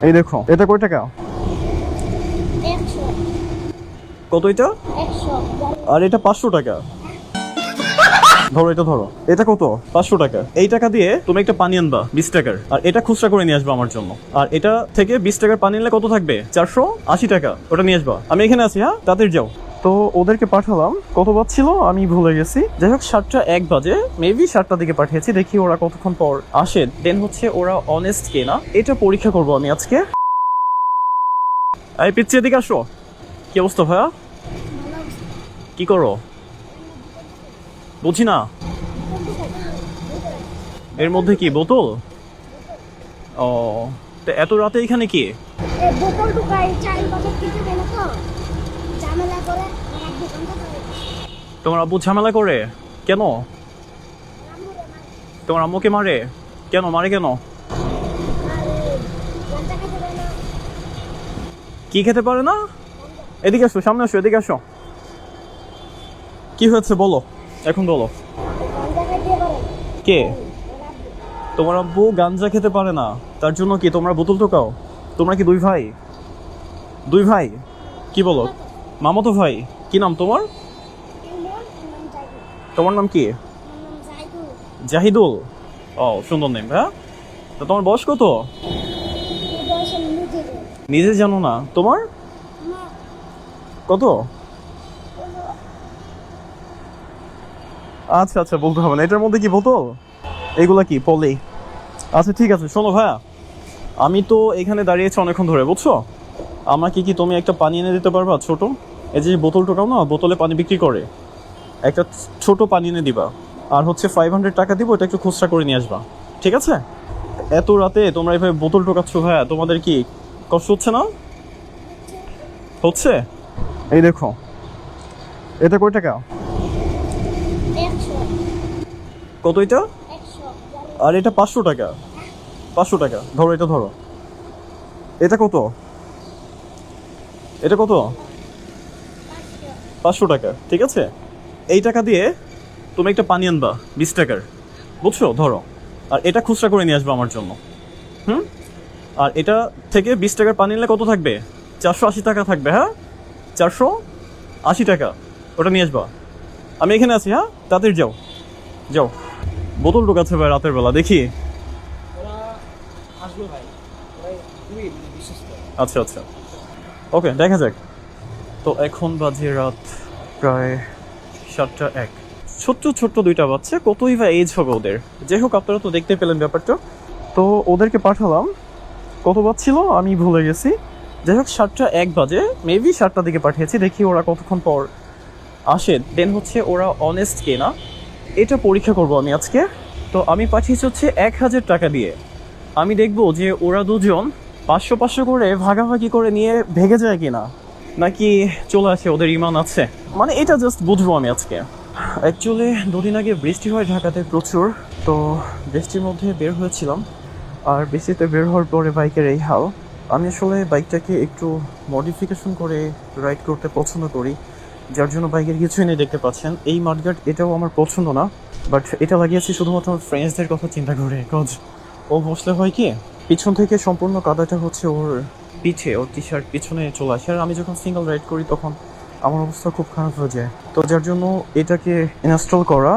এই দেখো, এটা কয় টাকা? 100 কত এটা? 100 আর এটা 500 টাকা। ধরো, এটা ধরো, এটা কত? 500 টাকা। এই টাকা দিয়ে তুমি একটা পানি আনবা 20 টাকার, আর এটা খুচরা করে নিয়ে আসবা আমার জন্য। আর এটা থেকে 20 টাকার পানি নিলে কত থাকবে? 480 টাকা। ওটা নিয়ে আসবা। আমি এখানে আছি, হ্যাঁ, তাড়াতাড়ি যাও। তো ওদেরকে পাঠালাম, কত বাজছিল আমি ভুলে গেছি। যাই হোক, 7টা 1 বাজে, মেবি 7টার দিকে পাঠিয়েছি। দেখি ওরা কতক্ষণ পর আসে। দেন হচ্ছে ওরা অনেস্ট কিনা এটা পরীক্ষা করবো আমি আজকে। এই পিচ্ছি, এদিকে আসো। কি অবস্থা ভাইয়া? কি করো? বুঝি না। এর মধ্যে কি বোতল? ও, তো এত রাতে এখানে কি? এই বোতল ঢুকাই 4 বছর কিছু দেন তো ঝামেলা করে আমার দোকানটা করে তোমার আব্বু ঝামেলা করে? কেন? তোমার আম্মুকে মারে? কেন মারে? কেন? গাঁজা খেতে দেয় না। কি খেতে পারে না? এদিকে আসো, সামনে আসো, এদিকে আসো। কি হয়েছে বলো, এখন বলো। গাঁজা খাইতে পারে কে? তোমার আব্বু গাঞ্জা খেতে পারে না, তার জন্য কি তোমরা বোতল টোকাও? তোমরা কি 2 ভাই? 2 ভাই? কি বলো? মামাতো ভাই? কি নাম তোমার? তোমার নাম কি? জাহিদুল? ও, সুন্দর নেম। হ্যাঁ, তো তোমার বয়স কত? নিজে জানো না? তোমার কত? আচ্ছা আচ্ছা, বলতে হবে না। এটার মধ্যে কি বোতল? এগুলা কি পলি? আচ্ছা ঠিক আছে, শোনো ভাইয়া, আমি তো এখানে দাঁড়িয়েছি অনেকক্ষণ ধরে, বুঝছো? আমাকে কি তুমি একটা পানি এনে দিতে পারবা ছোট? এই যে বোতল টোটাও না, বোতলে পানি বিক্রি করে, একটা ছোট পানি এনে দিবা। আর হচ্ছে 500 টাকা দিব, এটা একটু খুচরা করে নিয়ে আসবা, ঠিক আছে? এত রাতে তোমরা এভাবে বোতল টোকাচ্ছ ভাইয়া, তোমাদের কি কষ্ট হচ্ছে না? হচ্ছে। এই দেখো, এটা কয় টাকা? 100 কত এটা? 100 আর এটা 500 টাকা। 500 টাকা। ধরো, এটা ধরো। এটা কত? এটা কত? 500 টাকা, ঠিক আছে? এই টাকা দিয়ে তুমি একটা পানি আনবা 20 টাকার, বুঝছো? ধরো, আর এটা খুচরা করে নিয়ে আসবা আমার জন্য। হুম। আর এটা থেকে 20 টাকার পানি নিলে কত থাকবে? 480 টাকা থাকবে। হ্যাঁ, 480 টাকা। ওটা নিয়ে আসবা। আমি এখানে আছি, হ্যাঁ, তাড়াতাড়ি যাও। যাও। বোতল ঢোকাচ্ছে ভাই রাতের বেলা, দেখি। ওরা আসবে ভাই, ওরা খুবই বিশ্বস্ত। আচ্ছা আচ্ছা, ওকে, দেখা যাক। তো এখন বাজে রাত প্রায় 7টা 1। ছোট্ট ছোট্ট 2টা বাচ্চা, কতই বা এজ হবে ওদের। যাই হোক, আপনারা তো দেখতে পেলেন ব্যাপারটা। তো ওদেরকে পাঠালাম, কত বাজছিল আমি ভুলে গেছি। যাই হোক, 7টা 1 বাজে, মেবি 7টার দিকে পাঠিয়েছি। দেখি ওরা কতক্ষণ পর আসে। দেন হচ্ছে ওরা অনেস্ট কিনা এটা পরীক্ষা করব আমি আজকে। তো আমি পাঠিয়েছি হচ্ছে 1000 টাকা দিয়ে। আমি দেখবো যে ওরা দুজন 500 500 করে ভাগাভাগি করে নিয়ে ভেগে যায় কিনা, নাকি চলে আসে, ওদের ইমান আছে। মানে এটা জাস্ট বুঝবো আমি আজকে। অ্যাকচুয়ালি 2 দিন আগে বৃষ্টি হয় ঢাকাতে প্রচুর। তো বৃষ্টির মধ্যে বের হয়েছিলাম, আর বৃষ্টিতে বের হওয়ার পরে বাইকের এই হাল। আমি আসলে বাইকটাকে একটু মডিফিকেশন করে রাইড করতে পছন্দ করি, যার জন্য বাইকের কিছুই নেই, দেখতে পাচ্ছেন। এই মাডগার্ড, এটাও আমার পছন্দ না, বাট এটা লাগিয়েছি শুধুমাত্র আমার ফ্রেন্ডসদের কথা চিন্তা করে। কজ ও বসলে হয় কি, পিছন থেকে সম্পূর্ণ কাদাটা হচ্ছে ওর পিঠে, ওর টি শার্ট পিছনে চলে আসে। আর আমি যখন সিঙ্গেল রাইড করি তখন আমার অবস্থা খুব খারাপ হয়ে যায়। তো যার জন্য এটাকে ইনস্টল করা।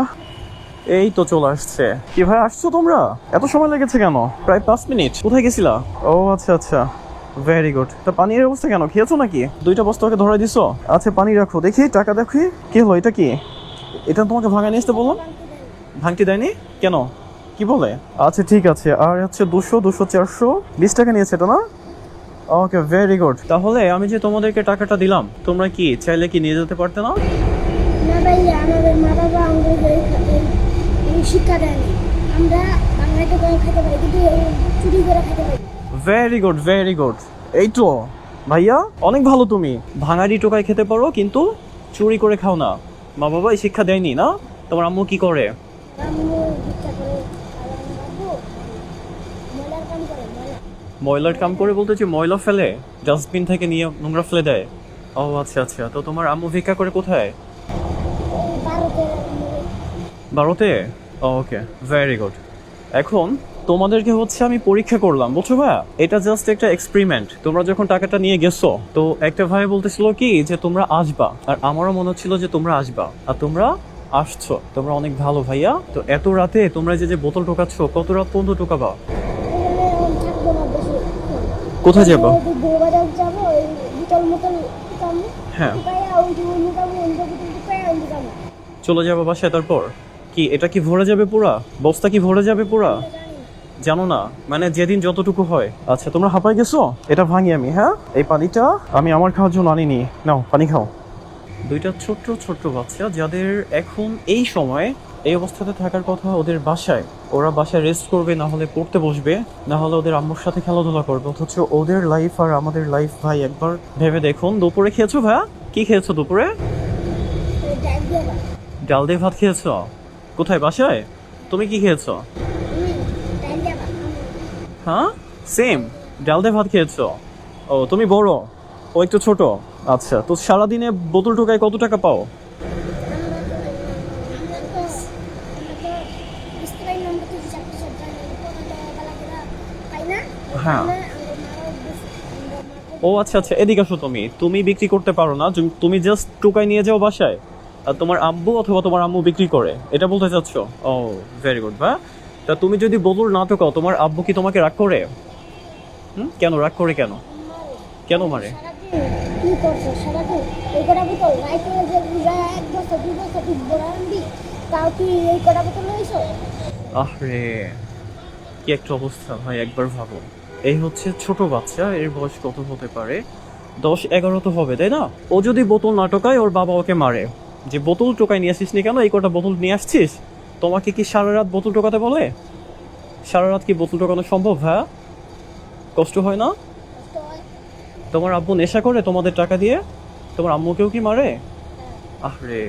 এই তো চলে আসছে। কি ভাই, আসছো তোমরা? এত সময় লেগেছে কেন? প্রায় 5 মিনিট। কোথায় গেছিলা? ও আচ্ছা আচ্ছা, ভেরি গুড। তা পানির অবস্থা কেন? খেয়েছো নাকি? 2টা বস্তা ওকে ধরাই দিছো? আচ্ছা, পানি রাখো, দেখি টাকা দেখি। কি হলো, এটা কি? এটা তোমাকে ভাঙা নিয়ে আসতে বললাম, ভাঙতে দেয়নি কেন? কি বলে? আচ্ছা ঠিক আছে। আর হচ্ছে 200 200 400 20 টাকা নিয়েছে এটা, না? ওকে, ভেরি গুড। তাহলে আমি যে তোমাদেরকে টাকাটা দিলাম, তোমরা কি চাইলে কি নিয়ে যেতে পারতে না? না ভাইয়া, আমাদের মা বাবা আমাদের এই শিক্ষা দেয়নি। আমরা বাংলাতে করে খেতে পারি, কিন্তু চুরি করে খেতে পারি। Very good, very good. এই তো ভাইয়া, অনেক ভালো। তুমি ভাঙাড়ি টোকায় খেতে পারো, কিন্তু চুরি করে খাও না। মা বাবা এই শিক্ষা দেয়নি না? তোমার আম্মু কি করে? আম্মু ভিক্ষা করে, আর আমার আব্বু ময়লার কাম করে, ময়লা। ময়লার কাম করে বলতে যে ময়লা ফেলে, ডাস্টবিন থেকে নিয়ে নোংরা ফেলে দেয়। ও আচ্ছা আচ্ছা, তো তোমার আম্মু ভিক্ষা করে কোথায়? ভারতের ভারতে? ওকে, ভেরি গুড। এখন তোমাদেরকে হচ্ছে আমি পরীক্ষা করলাম, বুঝছো ভাইয়া? এটা জাস্ট একটা এক্সপেরিমেন্ট। তোমরা যখন টাকাটা নিয়ে গেছো, তো একটা ভাই বলতেছিল কি যে তোমরা আসবা, আর আমারও মনে হচ্ছিল যে তোমরা আসবা, আর তোমরা আসছো। তোমরা অনেক ভালো ভাইয়া। তো এত রাতে তোমরা যে যে বোতল টোকাচ্ছ, কত রাত পর্যন্ত টোকাবা? এখানে থাকবো না বেশি। কোথায় যাবো? বউবাজার যাবো, ওই বোতল মোতল টুকামো, হ্যাঁ, টুকাইয়া ওই যে ওই মোটামুটি ওই বোতল টুকাইয়া ওই টুকামো। চলে যাবো বাসায়। তারপর কি এটা কি ভরে যাবে পুরা? বস্তা কি ভরে যাবে পুরা? জানো না, মানে যেদিন যতটুকু হয়। আচ্ছা, তোমরা হাঁপাই গেছো? এটা ভাঙি আমি। হ্যাঁ, এই পানিটা আমি আমার খাওয়ার জন্য আনিনি। নাও, পানি খাও। দুইটা ছোট্ট ছোট্ট বাচ্চা, যাদের এখন এই সময় এই অবস্থাতে থাকার কথা ওদের বাসায়। ওরা বাসায় রেস্ট করবে, না হলে পড়তে বসবে, না হলে ওদের আম্মুর সাথে খেলাধুলা করবে। অথচ ওদের লাইফ আর আমাদের লাইফ, ভাই একবার ভেবে দেখুন। দুপুরে খেয়েছো ভাইয়া? কি খেয়েছো দুপুরে? ওই ডাল দিয়ে ভাত। ডাল দিয়ে ভাত খেয়েছো? কোথায়, বাসায়? তুমি কি খেয়েছো? ডাল দিয়ে ভাত। হ্যাঁ, সেম, ডাল দিয়ে ভাত খেয়েছো। ও, তুমি বড়, ও একটু ছোট। আচ্ছা, তো সারাদিনে বোতল টোকায় কত টাকা পাও? হ্যাঁ। ও আচ্ছা আচ্ছা, এদিকে আসো। তুমি তুমি বিক্রি করতে পারো না, তুমি জাস্ট টোকাই নিয়ে যাও বাসায়, আর তোমার আব্বু অথবা তোমার আম্মু বিক্রি করে, এটা বলতে চাচ্ছ? ও, ভেরি গুড। বা তা তুমি যদি বোতল না টোকাও, তোমার আব্বু কি তোমাকে রাগ করে? কেন রাগ করে? কেন কেন মারে? কি করছো সারাদিন? এই কটা বোতল রাইতে যে এক বছর 2 বছর তুই বড় আনবি, তাও তুই এই কটা বোতল লইছো? আরে, কি একটা অবস্থা ভাই, একবার ভাবো। এই হচ্ছে ছোট বাচ্চা, এর বয়স কত হতে পারে? 10-11 তো হবে, তাই না? ও যদি বোতল না টোকায়, ওর বাবা ওকে মারে যে বোতল টোকায় নিয়ে আসিস নি কেন, এই কটা বোতল নিয়ে আসছিস। তোমাকে কি সারা রাত বোতল টোকাতে বলে? সারা রাত কি বোতল টোকানো সম্ভব? হ্যাঁ, কষ্ট হয় না? কষ্ট হয়। তোমার আব্বু নেশা করে তোমাদের টাকা দিয়ে? তোমার আম্মুকেও কি মারে? আরে,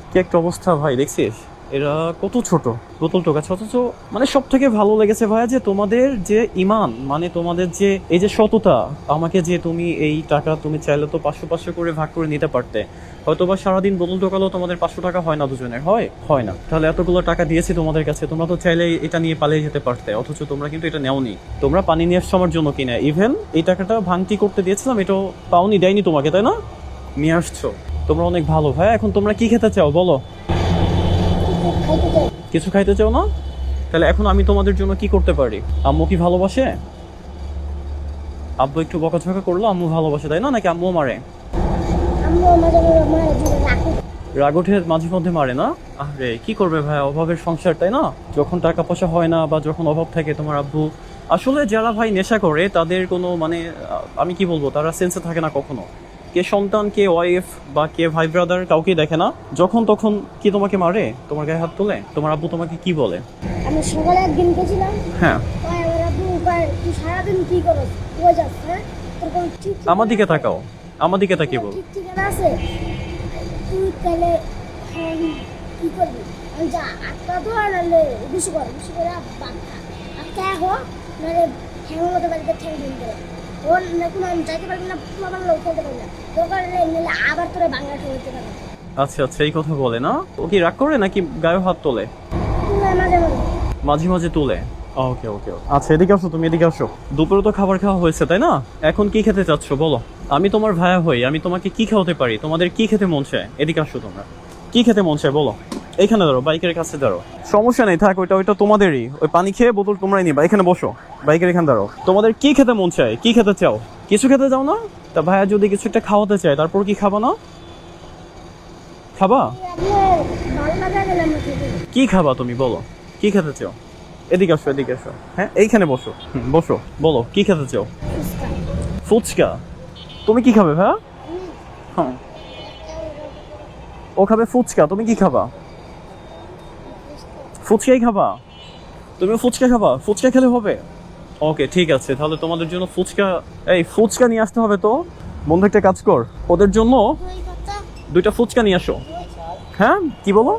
কি একটা অবস্থা ভাই, দেখছিস? এরা কত ছোট, বোতল টোকাচ্ছে। অথচ মানে সব থেকে ভালো লেগেছে ভাইয়া যে তোমাদের যে ইমান, মানে তোমাদের যে এই যে সততা, আমাকে যে তুমি এই টাকা তুমি চাইলে তো 500-500 করে ভাগ করে নিতে পারতে। হয়তো বা সারাদিন বোতল টোকালেও তোমাদের 500 টাকা হয় না দুজনের, হয় না। তাহলে এতগুলো টাকা দিয়েছি তোমাদের কাছে, তোমরা তো চাইলে এটা নিয়ে পালিয়ে যেতে পারতে। অথচ তোমরা কিন্তু এটা নেওনি। তোমরা পানি নিয়ে আসছো আমার জন্য কিনা, ইভেন এই টাকাটা ভাঙতি করতে দিয়েছিলাম, এটাও পাওনি, দেয়নি তোমাকে, তাই না? নিয়ে আসছো। তোমরা অনেক ভালো ভাই। এখন তোমরা কি খেতে চাও বলো? খাইতে চাই। কিছু খাইতে চাও না? তাহলে এখন আমি তোমাদের জন্য কি করতে পারি? আম্মু কি ভালোবাসে? আব্বু একটু বকাঝকা করলো, আম্মু ভালোবাসে, তাই না? নাকি আম্মু মারে? আম্মু মাঝে মাঝে মারে জুড়ে রাখো। রাগ উঠে মাঝে মধ্যে মারে না? আরে কি করবে ভাই, অভাবের সংসার, তাই না? যখন টাকা পয়সা হয় না বা যখন অভাব থাকে, তোমার আব্বু আসলে যারা ভাই নেশা করে তাদের কোনো মানে আমি কি বলবো, তারা সেন্সে থাকে না কখনো। কে সন্তান, কে ওয়াইফ বা কে ভাই ব্রাদার, কাউকে দেখে না। যখন তখন কি তোমাকে মারে, তোমার গায়ে হাত তোলে? তোমার আব্বু তোমাকে কি বলে? আমি সকালে একদিন গেছিলাম, হ্যাঁ, কয় আমার আব্বু কয় তুই সারাদিন কি করস, কই যাস? হ্যাঁ, তোর কোনো ঠিক ঠিকানা আমার দিকে আছে? তাকাও, আমার দিকে তাকিয়ে বল। ঠিক ঠিকানা আছে? তুই তাহলে কি করবি? আমি যা আটকা তো আর নাহলে বেশি করে আটকা হো, নাহলে হ্যাঁ মতো বাড়িতে ঠেং ঠেং করে ওর এখন আমি যাইতে পারবি না, আমার লোক খেতে পারবি না, দোকানে নিলে আবার তোরা বাংলা খেতে পারবি। আচ্ছা আচ্ছা, এই কথা বলে না? ও কি রাগ করে নাকি গায়ে হাত তোলে? তুই মাঝে মাঝে মাঝে মাঝে তোলে। ওকে ওকে, আচ্ছা এদিকে আসো, তুমি এদিকে আসো। দুপুরে তো খাবার খাওয়া হয়েছে, তাই না? এখন কি খেতে চাচ্ছ বলো? আমি তোমার ভাইয়া হই, আমি তোমাকে কি খাওয়াতে পারি? তোমাদের কি খেতে মন চায়? এদিকে আসো তোমরা, কি খেতে মন চায় বলো? এইখানে দাঁড়ো, বাইকের কাছে দাঁড়ো। সমস্যা নেই, থাক, ওইটা তোমাদেরই। ওই পানি খেয়ে বোতল তোমরাই নিবা। এখানে বসো, বাইকের এখানে দাঁড়ো। তোমাদের কি খেতে মন চায়? কি খেতে চাও? কিছু খেতে চাও না? তা ভাইয়া যদি কিছু একটা খাওয়াতে চায়, তারপর কি খাবা না? খাবা? আপনার ভালো লাগা গেলে আমরা খেতে যাই। কি খাবা তুমি বলো? কি খেতে চাও? এদিকে আসো, এদিকে আসো। হ্যাঁ, এইখানে বসো। বসো, বলো কি খেতে চাও? ফুচকা। ফুচকা? তুমি কি খাবে ভাইয়া? হ্যাঁ, ও খাবে ফুচকা, তুমি কি খাবা? ফুচকাই খাবা? তুমি ফুচকা খাবা? ফুচকা খেলে হবে? ওকে, ঠিক আছে, তাহলে তোমাদের জন্য ফুচকা, এই ফুচকা নিয়ে আসতে হবে তো। বন্ধু একটা কাজ কর, ওদের জন্য দই পাতা, 2টা ফুচকা নিয়ে আসো। হ্যাঁ, কি বলো?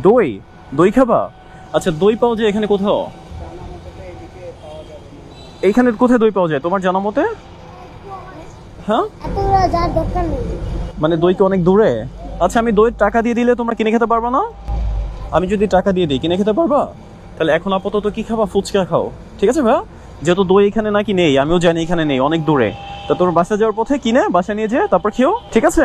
দই। দই? দই খাবা? আচ্ছা, দই পাওয়া যায় এখানে কোথাও? এইখানে কোথায় দই পাওয়া যায় তোমার জানা মতে? হ্যাঁ, এত যার দরকার নেই। মানে দই কি অনেক দূরে? আচ্ছা, আমি দইয়ের টাকা দিয়ে দিলে তোমরা কিনে খেতে পারবা না? আমি যদি টাকা দিয়ে দিই, কিনে খেতে পারবা? তাহলে এখন আপাতত কি খাবা? ফুচকা খাও, ঠিক আছে ভাইয়া? যেহেতু দই এখানে নাকি নেই, আমিও জানি এখানে নেই, অনেক দূরে। তা তোর বাসা যাওয়ার পথে কিনে বাসা নিয়ে যেয়ে তারপর খেও, ঠিক আছে?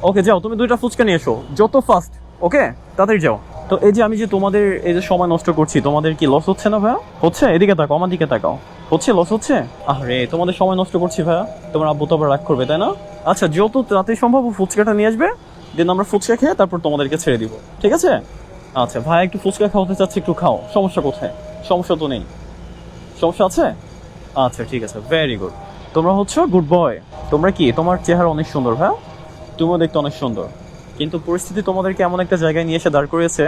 ওকে, যাও তুমি 2টা ফুচকা নিয়ে এসো, যত ফাস্ট। ওকে, তাড়াতাড়ি যাও। তো এই যে আমি যে তোমাদের এই যে সময় নষ্ট করছি, তোমাদের কি লস হচ্ছে না ভাইয়া? হচ্ছে? এদিকে তাকাও, আমার দিকে তাকাও। হচ্ছে? লস হচ্ছে? আরে তোমাদের সময় নষ্ট করছি ভাইয়া, তোমার আব্বু তো আবার রাগ করবে, তাই না? আচ্ছা, যত তাড়াতাড়ি সম্ভব ফুচকাটা নিয়ে আসবে, দেন আমরা ফুচকা খেয়ে তারপর তোমাদেরকে ছেড়ে দিব, ঠিক আছে? আচ্ছা ভাই, একটু ফুচকা খাওয়াতে চাচ্ছি, একটু খাও, সমস্যা কোথায়? সমস্যা তো নেই। সমস্যা আছে? আচ্ছা ঠিক আছে, ভেরি গুড। তোমরা হচ্ছে গুড বয়। তোমরা কি, তোমার চেহারা অনেক সুন্দর ভাই, তুমিও দেখতে অনেক সুন্দর, কিন্তু পরিস্থিতি তোমাদেরকে এমন একটা জায়গায় নিয়ে এসে দাঁড় করিয়েছে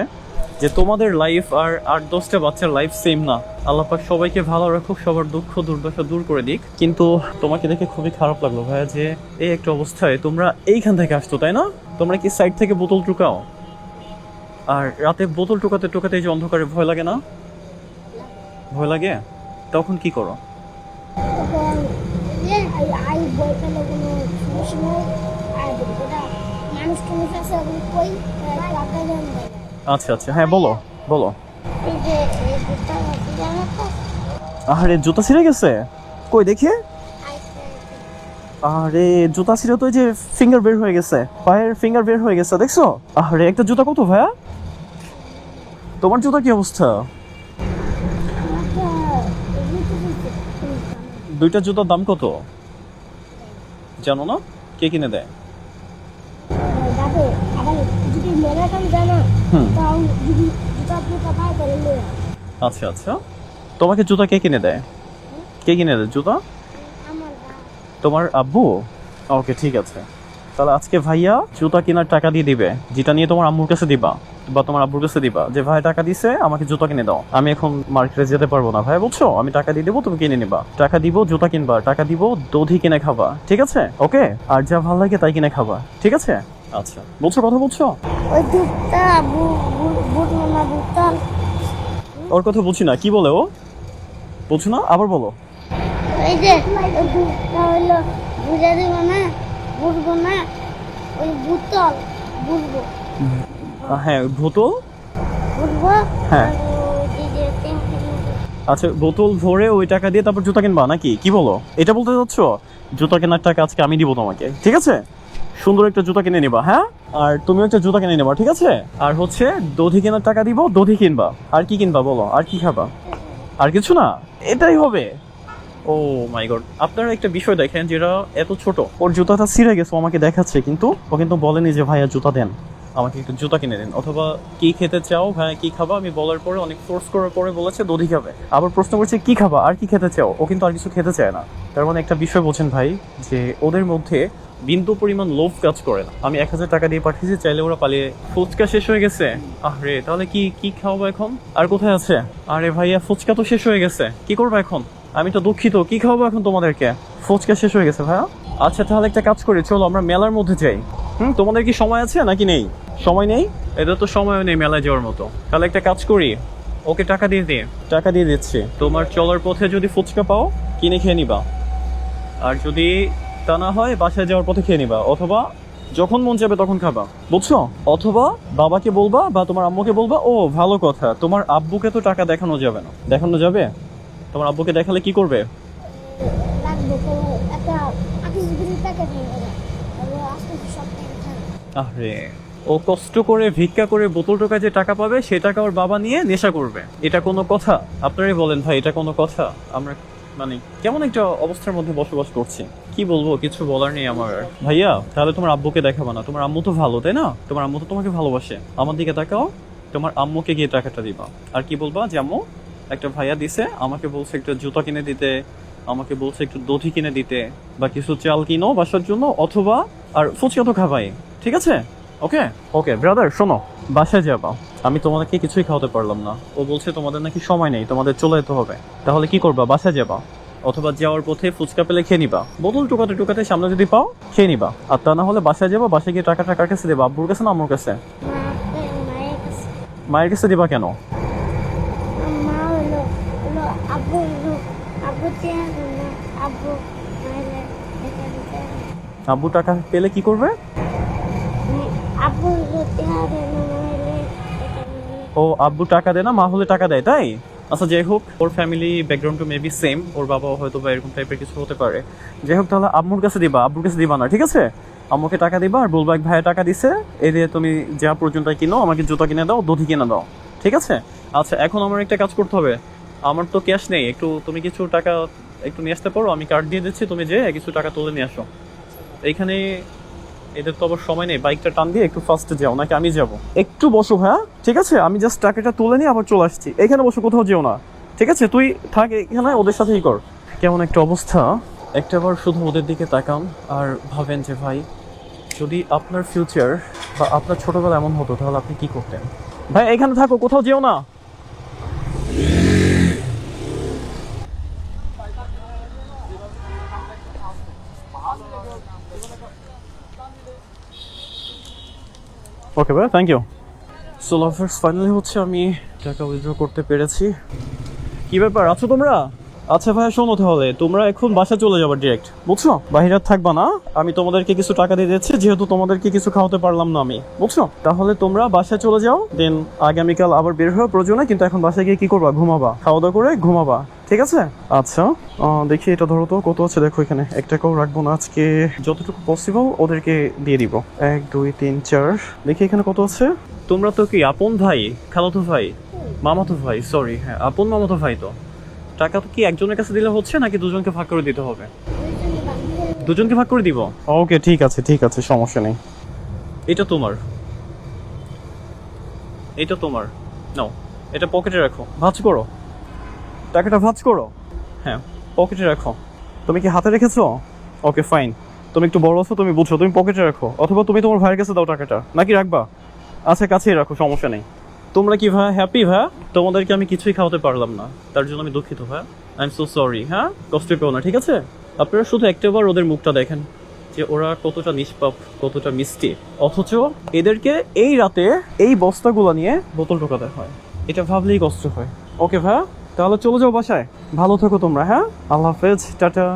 যে তোমাদের লাইফ আর 8-10টা বাচ্চার লাইফ সেম না। আল্লাহ পাক সবাইকে ভালো রাখুক, সবার দুঃখ দুর্দশা দূর করে দিক। কিন্তু তোমাকে দেখে খুবই খারাপ লাগলো ভাইয়া, যে এই একটা অবস্থায় তোমরা এইখান থেকে আসতো, তাই না? তোমরা কি সাইড থেকে বোতল টুকাও? আর রাতে বোতল টুকাতে টুকাতে এই যে অন্ধকারে ভয় লাগে না? ভয় লাগে? তখন কি করো? তখন আই বই পেলে কোনো সমস্যা নেই। আর ওটা মানুষ টানুষ আছে ওগুলো কই টাকা দেন দেয়। আচ্ছা আচ্ছা, হ্যাঁ বলো বলো। এই যে এই দুটা জানো তো আরে জুতা ছিঁড়ে গেছে? কই দেখি। আরে জুতা ছিঁড়ে তো এই যে ফিঙ্গার বের হয়ে গেছে, পায়ের ফিঙ্গার বের হয়ে গেছে, দেখছো? আরে একটা জুতা কত ভাইয়া? তোমার জুতা কি অবস্থা? 2টা জুতার দাম কত জানো না? কে কিনে দেয়? যাবে আবার যদি মেলা কাম জানো হুম। তাও যদি দুটা দুটা পাই তাহলে লয়ে আচ্ছা আচ্ছা, তোমাকে জুতা কে কিনে দেয়? কে কিনে দেয় জুতা? আমার তোমার আব্বু? ওকে ঠিক আছে, তাহলে আজকে ভাইয়া জুতা কেনার টাকা দিয়ে দিবে, যেটা নিয়ে তোমার আম্মুর কাছে দিবা বা তোমার আব্বুর কাছে দিবা যে ভাই টাকা দিছে, আমাকে জুতা কিনে দাও। আমি এখন মার্কেটে যেতে পারবো না ভাই, বুঝছো? আমি টাকা দিয়ে দেবো, তুমি কিনে নিবা। টাকা দিব জুতা কিনবা, টাকা দিব দধি কিনে খাবা, ঠিক আছে? ওকে, আর যা ভালো লাগে তাই কিনে খাবা, ঠিক আছে? আচ্ছা, বলছো, কথা বলছো? ওই দুটা বুট মামা বুটল ওর কথা বলছি না, কি বলে ও? বলছো না, আবার বলো। ওই যে ওই দুটা হলো বুঝা দিব না বুঝবো না ওই বুতল বুঝবো হ্যাঁ বোতল, বুঝবো হ্যাঁ। আর ওই যে ট্যাঙ্কির মধ্যে আচ্ছা, বোতল ভরে ওই টাকা দিয়ে তারপর জুতা কিনবা নাকি? কি বলো, এটা বলতে চাচ্ছ? জুতা কেনার টাকা আজকে আমি দিব তোমাকে, ঠিক আছে? সুন্দর একটা জুতা কিনে নিবা, হ্যাঁ? আর তুমিও একটা জুতা কিনে নিবা, ঠিক আছে? আর হচ্ছে দধি কেনার টাকা দিব, দধি কিনবা। আর কি কিনবা বলো, আর কি খাবা? আর কিছু না, এটাই হবে? ও মাই গড, আপনারা একটা বিষয় দেখেন, যেটা এত ছোট, ওর জুতাটা ছিঁড়ে গেছে, ও আমাকে দেখাচ্ছে, কিন্তু ও কিন্তু বলেনি যে ভাইয়া জুতা দেন, আমাকে একটু জুতা কিনে দিন, অথবা কি খেতে চাও ভাইয়া, কি খাবা। আমি বলার পরে অনেক ফোর্স করার পরে বলেছে দধি খাবে। আবার প্রশ্ন করছে কি খাবা, আর কি খেতে চাও। ও কিন্তু আর কিছু খেতে চায় না। তার মানে একটা বিষয় বলছেন ভাই, যে ওদের মধ্যে বিন্দু পরিমাণ লোভ কাজ করে না। আমি 1000 টাকা দিয়ে পাঠিয়েছি, চাইলে ওরা পালিয়ে। ফুচকা শেষ হয়ে গেছে, আরে তাহলে কি কি খাওয়াবো এখন? আর কোথায় আছে? আরে ভাইয়া ফুচকা তো শেষ হয়ে গেছে, কি করবো এখন? আমি তো দুঃখিত, কি খাওয়াবো এখন তোমাদেরকে? ফুচকা শেষ হয়ে গেছে ভাইয়া। আচ্ছা তাহলে একটা কাজ করি, চলো আমরা মেলার মধ্যে যাই। তোমাদের কি সময় আছে নাকি নেই? সময় নেই? এটা তো সময়ও নেই মেলায় যাওয়ার মতো। তাহলে একটা কাজ করি, ওকে টাকা দিয়ে দিয়ে টাকা দিয়ে দিচ্ছি, তোমার চলার পথে যদি ফুচকা পাও কিনে খেয়ে নিবা, আর যদি তা না হয় বাসায় যাওয়ার পথে খেয়ে নিবা, অথবা যখন মন যাবে তখন খাবা, বুঝছো? অথবা বাবাকে বলবা বা তোমার আম্মুকে বলবা। ও ভালো কথা, তোমার আব্বুকে তো টাকা দেখানো যাবে না। দেখানো যাবে? তোমার আব্বুকে দেখালে কি করবে? লাগবে কোনো একটা 28 প্যাকেট নিয়ে যাবে তাহলে আস্তে আস্তে সব টাকা খাবে আরে ও কষ্ট করে ভিক্ষা করে বোতল টোকা যে টাকা পাবে, সে টাকা ওর বাবা নিয়ে নেশা করবে, এটা কোনো কথা? আপনারাই বলেন ভাই, এটা কোনো কথা? আমরা মানে কেমন একটা অবস্থার মধ্যে বসবাস করছি, কি বলবো, কিছু বলার নেই আমার। ভাইয়া তাহলে তোমার আব্বুকে দেখাবা না? তোমার আম্মু তো ভালো, তাই না? তোমার আম্মু তো তোমাকে ভালোবাসে। আমার দিকে তাকাও, তোমার আম্মুকে গিয়ে টাকাটা দিবা, আর কি বলবা যে আম্মু একটা ভাইয়া দিছে, আমাকে বলছে একটা জুতা কিনে দিতে, আমাকে বলছে একটু দধি কিনে দিতে, বা কিছু চাল কিনো বাসার জন্য, অথবা আর ফুচকা তো খাবাই, ঠিক আছে? ওকে ওকে ব্রাদার, শোনো, বাসায় যাবা, আমি তোমাদেরকে কিছুই খাওয়াতে পারলাম না। ও বলছে তোমাদের নাকি সময় নেই, তোমাদের চলে যেতে হবে। তাহলে কি করবা? বাসায় যাবা, অথবা যাওয়ার পথে ফুচকা পেলে খেয়ে নিবা, বোতল টুকাতে টুকাতে সামনে যদি পাও খেয়ে নিবা, আর তা না হলে বাসায় যাবা, বাসায় গিয়ে টাকাটা কার কাছে দেবা? আব্বুর কাছে না আম্মুর কাছে? মায়ের কাছে মায়ের কাছে দিবা কেন? মা হলো হলো আব্বু আব্বু চেয়ার না আব্বু নাহলে এটা দিতে আব্বু টাকা পেলে কি করবে? আব্বু হলো চেয়ার না নাহলে এটা ও আব্বু টাকা দেয় না, মা হলে টাকা দেয়, তাই? আচ্ছা যাই হোক, ওর family background too maybe same, ওর বাবা হয়তো বা এরকম টাইপের কিছু হতে পারে। যাই হোক, তাহলে আম্মুর কাছে দিবা, আব্বুর কাছে দিবা না, ঠিক আছে? আম্মুকে টাকা দিবা আর বলবা এক ভাইয়া টাকা দিছে, এই দিয়ে তুমি যা পর্যন্ত কিনো, আমাকে জুতা কিনে দাও, দধি কিনে দাও, ঠিক আছে? আচ্ছা এখন আমার একটা কাজ করতে হবে, আমার তো ক্যাশ নেই, একটু তুমি কিছু টাকা একটু নিয়ে আসতে পারো? আমি কার্ড দিয়ে দিচ্ছি, তুমি যে কিছু টাকা তুলে নিয়ে আসো। এইখানে এদের তো আবার সময় নেই, বাইকটা টান দিয়ে একটু ফাস্টে যাও, নাকি আমি যাব? একটু বসো ভাইয়া, ঠিক আছে? আমি জাস্ট টাকাটা তুলে নিয়ে আবার চলে আসছি। এখানে বসো, কোথাও যেও না, ঠিক আছে? তুই থাক এখানে, ওদের সাথেই কর। কেমন একটা অবস্থা, একটাবার শুধু ওদের দিকে তাকান আর ভাবেন যে ভাই, যদি আপনার ফিউচার বা আপনার ছোটবেলা এমন হতো তাহলে আপনি কি করতেন? ভাই এখানে থাকো, কোথাও যেও না। ওকে ভাই, thank you. So lovers, finally হচ্ছে আমি টাকা উইথড্র করতে পেরেছি। কি ব্যাপার, আছো তোমরা? আচ্ছা ভাই শোনো, তাহলে তোমরা এখন বাসা চলে যাবে ডিরেক্ট, বুঝছো? বাইরে আর থাকবা না, আমি তোমাদেরকে কিছু টাকা দিয়ে দিচ্ছি, যেহেতু তোমাদেরকে কিছু খাওয়াতে পারলাম না আমি, বুঝছো? তাহলে তোমরা বাসায় চলে যাও, দেন আগামীকাল আবার বের হওয়ার প্রয়োজনে, কিন্তু এখন বাসায় গিয়ে কি করবা? ঘুমাবা, খাওয়া দাওয়া করে ঘুমাবা, ঠিক আছে? আচ্ছা দেখি এটা ধরো তো, কত আছে দেখো এখানে, 1 টাকাও রাখবো না আজকে, যতটুকু পসিবল ওদেরকে দিয়ে দিব। 1 2 3 4, দেখি এখানে কত আছে। তোমরা তো কি আপন ভাই, খালাতো ভাই, মামাতো ভাই? সরি, হ্যাঁ আপন মামাতো ভাই। তো টাকা তো কি একজনের কাছে দিলে হচ্ছে, নাকি দুজনকে ভাগ করে দিতে হবে? দুজনকে ভাগ করে দিব। ওকে ঠিক আছে, ঠিক আছে, সমস্যা নেই। এটা তোমার, এটা তোমার, নাও, এটা পকেটে রাখো, ভাঁজ করো, টাকাটা ভাঁজ করো। হ্যাঁ পকেটে রাখো। তুমি কি হাতে রেখেছো? ওকে ফাইন, তুমি একটু বড় আছো, তুমি বুঝছো, তুমি পকেটে রাখো, অথবা তুমি তোমার ভাইয়ের কাছে দাও টাকাটা, নাকি রাখবা? আচ্ছা কাছেই রাখো, সমস্যা নেই। তোমরা কি ভাই হ্যাপি? ভাই তোমাদেরকে আমি কিছুই খাওয়াতে পারলাম না, তার জন্য আমি দুঃখিত ভাই, আই এম সো সরি। হ্যাঁ কষ্ট পেও না, ঠিক আছে? আপনারা শুধু একটাবার ওদের মুখটা দেখেন, যে ওরা কতটা নিষ্পাপ, কতটা মিষ্টি, অথচ এদেরকে এই রাতে এই বস্তাগুলো নিয়ে বোতল ঢোকাতে হয়, এটা ভাবলেই কষ্ট হয়। ওকে ভাই, তাহলে চলে যাও বাসায়, ভালো থেকো তোমরা। হ্যাঁ আল্লাহ হাফেজ, টাটা।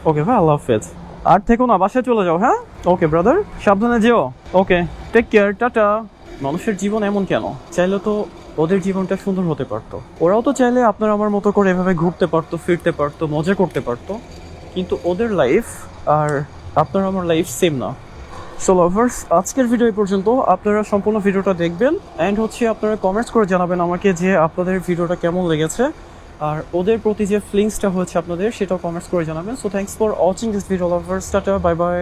ওকে ভাই, আল্লাহ হাফেজ। আর থেকো না, বাসায় চলে যাও। হ্যাঁ ওকে ব্রাদার, সাবধানে যেও। ওকে, টেক কেয়ার, টাটা। মানুষের জীবন এমন কেন? চাইলে তো ওদের জীবনটা সুন্দর হতে পারতো, ওরাও তো চাইলে আপনার আমার মতো করে এভাবে ঘুরতে পারতো, ফিরতে পারতো, মজা করতে পারতো, কিন্তু ওদের লাইফ আর আপনার আমার লাইফ সেম না। সো লাভার্স, আজকের ভিডিও এই পর্যন্ত। আপনারা সম্পূর্ণ ভিডিওটা দেখবেন অ্যান্ড হচ্ছে আপনারা কমেন্টস করে জানাবেন আমাকে যে আপনাদের ভিডিওটা কেমন লেগেছে, আর ওদের প্রতি যে ফিলিংসটা হয়েছে আপনাদের, সেটাও কমেন্টস করে জানাবেন। So thanks for watching this video lovers, tata, bye bye.